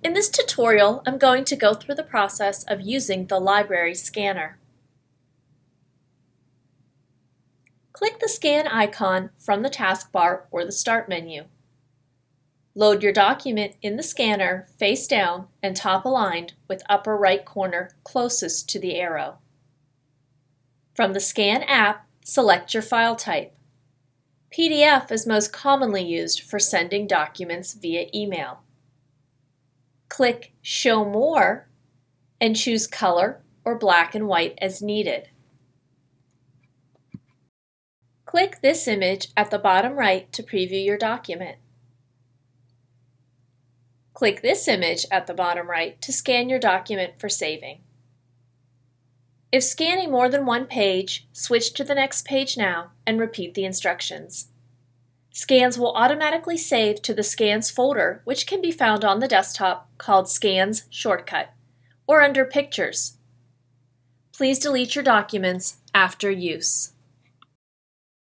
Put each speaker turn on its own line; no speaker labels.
In this tutorial, I'm going to go through the process of using the library scanner. Click the scan icon from the taskbar or the start menu. Load your document in the scanner face down and top aligned with upper right corner closest to the arrow. From the Scan app, select your file type. PDF is most commonly used for sending documents via email. Click Show More and choose color or black and white as needed. Click this image at the bottom right to preview your document. Click this image at the bottom right to scan your document for saving. If scanning more than one page, switch to the next page now and repeat the instructions. Scans will automatically save to the Scans folder, which can be found on the desktop called Scans Shortcut, or under Pictures. Please delete your documents after use.